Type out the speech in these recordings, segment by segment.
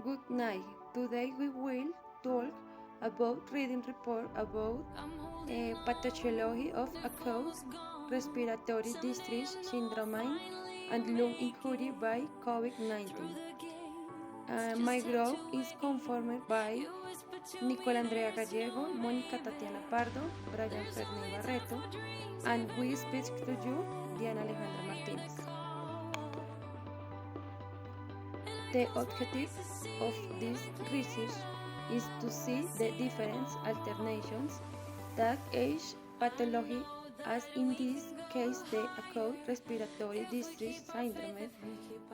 Good night. Today we will talk about reading report about pathology of acute respiratory distress syndrome and lung injury by COVID-19. My group is conformed by Nicola Andrea Gallego, Mónica Tatiana Pardo, Brian Ferney Barreto, and we speak to you, Diana Alejandra Martinez. The objective of this research is to see the different alternations that each pathology, as in this case the acute respiratory distress syndrome,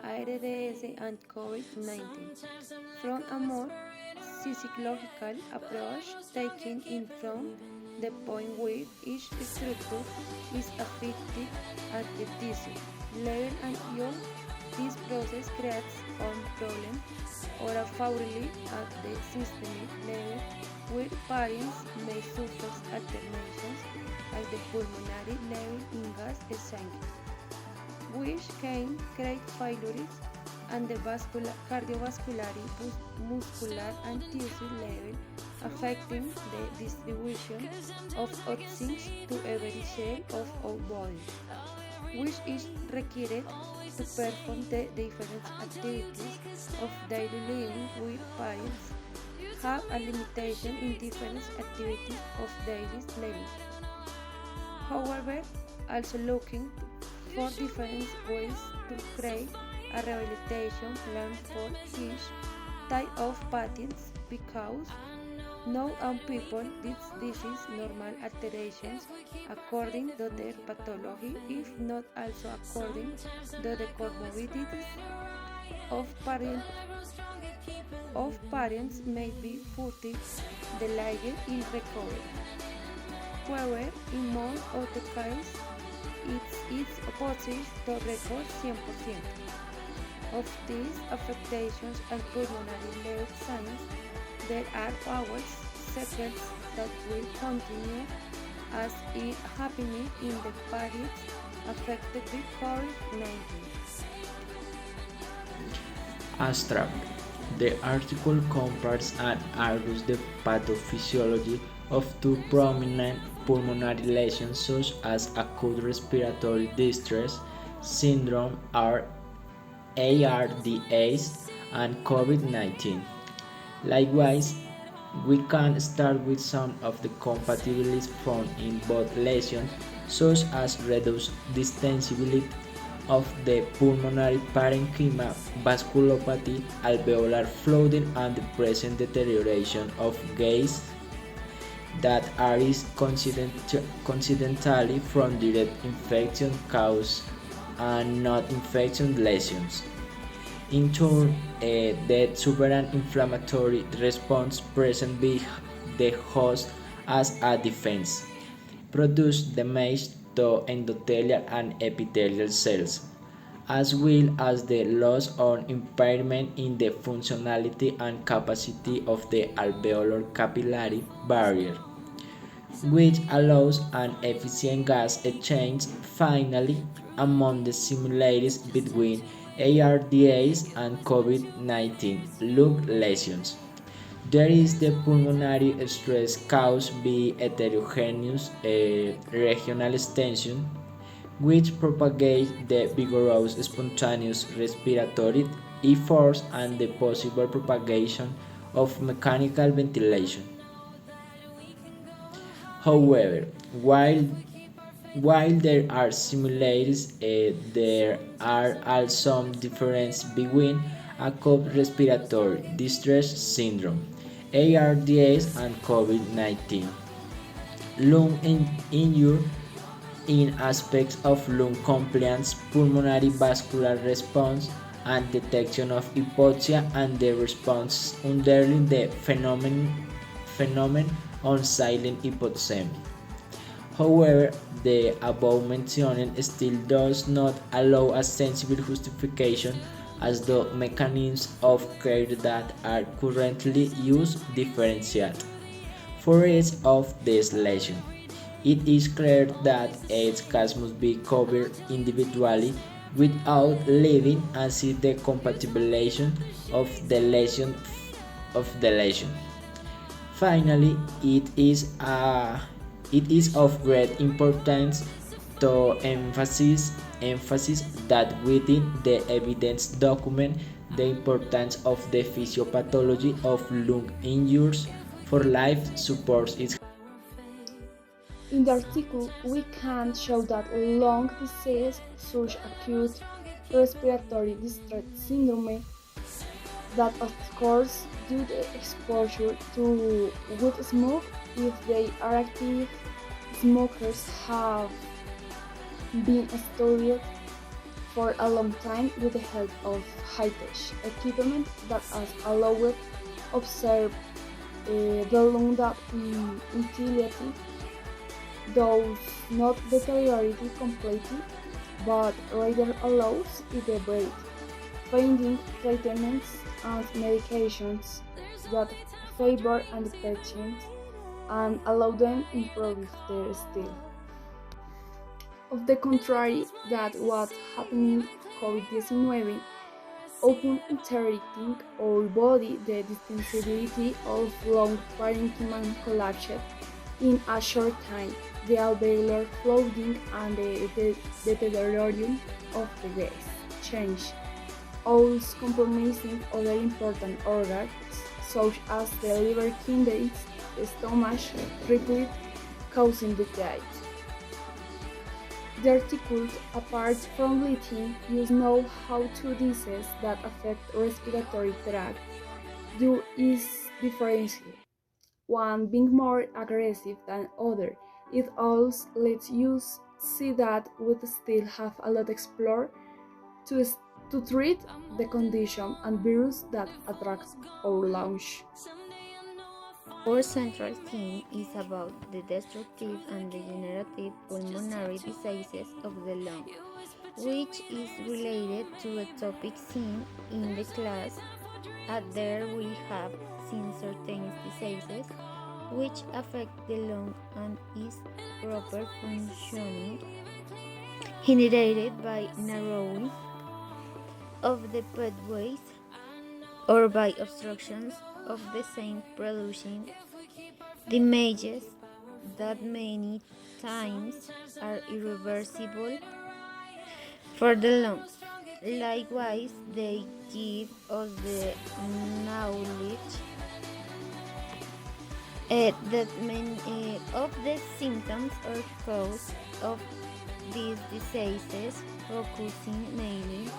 ARDS and COVID-19, from a more physiological approach taking in from the point where each structure is affected at the tissue level and all this process creates one problem or a failure at the systemic level where patients may suffer alterations at the pulmonary level in gas exchange, which can create failures and the cardiovascular, muscular and tissue level, affecting the distribution of oxygen to every cell of our body, which is required to perform the different activities of daily living with parents have a limitation in different activities of daily living. However, also looking for different ways to create a rehabilitation plan for each type of patients because not all people this is normal alterations according to their pathology, if not also according to the comorbidities of parents may be further delayed in recovery. However, in most of the cases, it's possible to recover 100% of these affections and pulmonary level signs. There are hours, seconds that will continue as it happened in the periods affected with COVID-19. Abstract. The article compares and argues the pathophysiology of two prominent pulmonary lesions such as acute respiratory distress syndrome ARDS and COVID-19. Likewise, we can start with some of the compatibilities found in both lesions, such as reduced distensibility of the pulmonary parenchyma, vasculopathy, alveolar flooding, and the present deterioration of gas that arise coincidentally from direct infection caused and not infection lesions. In turn, the exuberant inflammatory response present by the host as a defense produce damage to endothelial and epithelial cells, as well as the loss or impairment in the functionality and capacity of the alveolar capillary barrier, which allows an efficient gas exchange. Finally, among the similarities between ARDS and COVID-19 lung lesions, there is the pulmonary stress caused by heterogeneous regional extension, which propagates the vigorous spontaneous respiratory efforts and the possible propagation of mechanical ventilation. However, while there are similarities, there are also some differences between acute respiratory distress syndrome (ARDS) and COVID-19. Lung injury in aspects of lung compliance, pulmonary vascular response, and detection of hypoxia and the response underlying the phenomenon on silent hypoxemia. However, the above mentioned still does not allow a sensible justification as the mechanisms of care that are currently used differentiate for each of these lesions. It is clear that each case must be covered individually without leaving and see the compatibilization of the lesion. Finally, it is of great importance to emphasize that within the evidence document the importance of the physiopathology of lung injuries for life support is. In the article, we can show that lung disease, such acute respiratory distress syndrome, that occurs due to exposure to wood smoke if they are active smokers have been studied for a long time with the help of high-tech equipment that has allowed observe the lung that utility does not deteriorate completely, but rather allows it to breathe, finding treatments and medications that favor the patient and allow them improve their state. Of the contrary, that what happening COVID-19 open interacting our body the distensibility of lung parenchyma collapsed in a short time, the alveolar flooding and the deterioration of the gas change, also compromising other important organs such as the liver, kidneys, the stomach, triplet, causing the death. The article, apart from bleeding, use know how to diseases that affect respiratory tract. There is difference, one being more aggressive than other. It also lets you see that we still have a lot to explore to, to treat the condition and virus that attracts our lungs. Our central theme is about the destructive and degenerative pulmonary diseases of the lung, which is related to a topic seen in the class. There we have seen certain diseases which affect the lung and its proper functioning, generated by narrowing of the pathways or by obstructions of the same, producing damages that many times are irreversible for the lungs. Likewise, they give us the knowledge that many of the symptoms or cause of these diseases, focusing mainly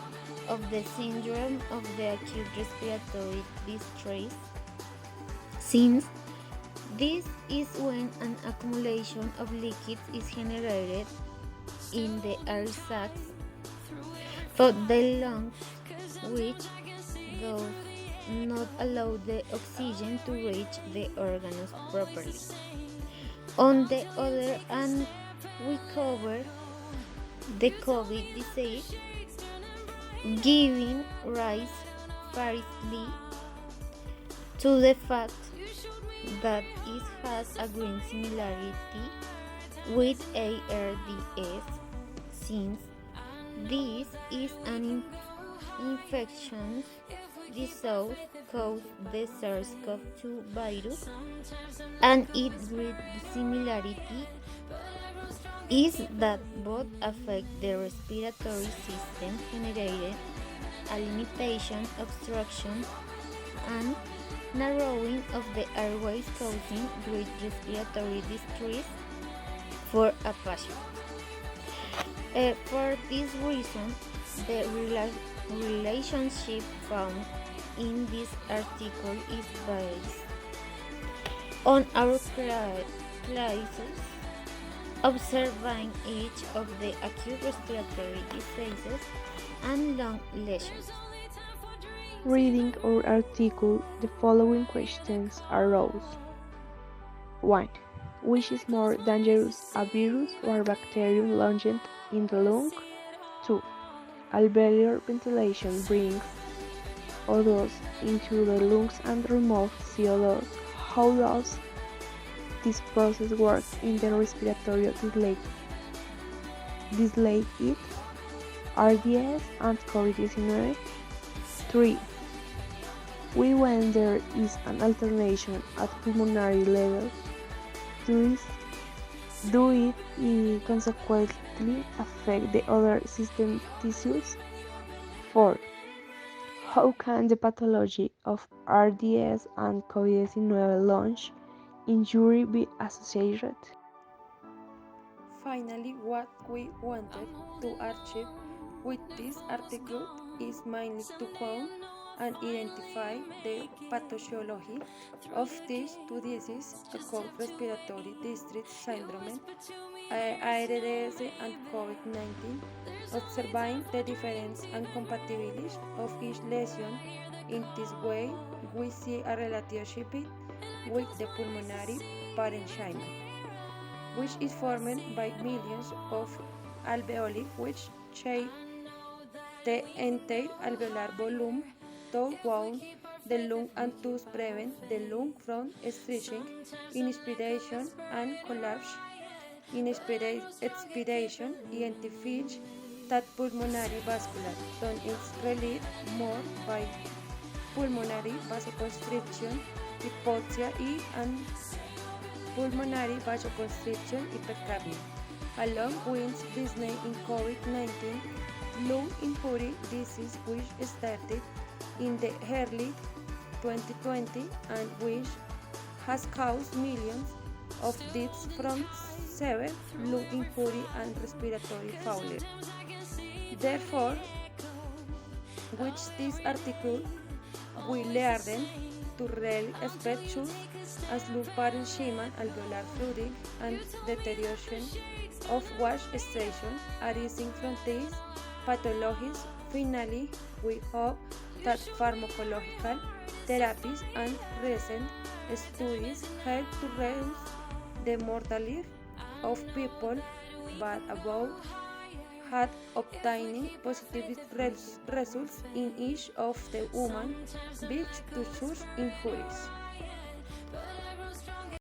of the syndrome of the acute respiratory distress, since this is when an accumulation of liquids is generated in the air sacs for the lungs, which does not allow the oxygen to reach the organs properly. On the other hand, we cover the COVID disease, giving rise firstly to the fact that it has a great similarity with ARDS, since this is an infection disease caused the SARS-CoV-2 virus, and its great similarity is that both affect the respiratory system, generating a limitation, obstruction, and narrowing of the airways, causing great respiratory distress for a patient. For this reason, the relationship found in this article is based on our classes observing each of the acute respiratory diseases and lung lesions. Reading our article, the following questions arose. 1. Which is more dangerous, a virus or a bacterium lodged in the lung? 2. Alveolar ventilation brings O2 into the lungs and removes CO2. How does this process work in the respiratory dislate it? RDS and COVID-19. 3. When there is an alternation at pulmonary level, do it consequently affect the other system tissues? 4. How can the pathology of RDS and COVID-19 lung injury be associated? Finally, what we wanted to achieve with this article is mainly to count and identify the pathology of these two diseases, acute respiratory distress syndrome, ARDS, and COVID-19, observing the difference and compatibility of each lesion. In this way, we see a relationship with the pulmonary parenchyma, which is formed by millions of alveoli which shape the entire alveolar volume throughout the lung and thus prevent the lung from stretching in inspiration and collapse in expiration. Identifies that pulmonary vascular tone is relieved more by pulmonary vasoconstriction, hypoxia, and pulmonary vasoconstriction hypercapnia. Along with Disney in COVID-19, lung injury disease which started in the early 2020 and which has caused millions of deaths from severe lung injury and respiratory failure. Therefore, with this article, we learned to really suspicious as lung parenchyma, alveolar flooding, and deterioration of wash station arising from these pathologies. Finally, we hope that pharmacological therapies and recent studies help to reduce the mortality of people, but above had obtaining positive results in each of the human beings to such injuries.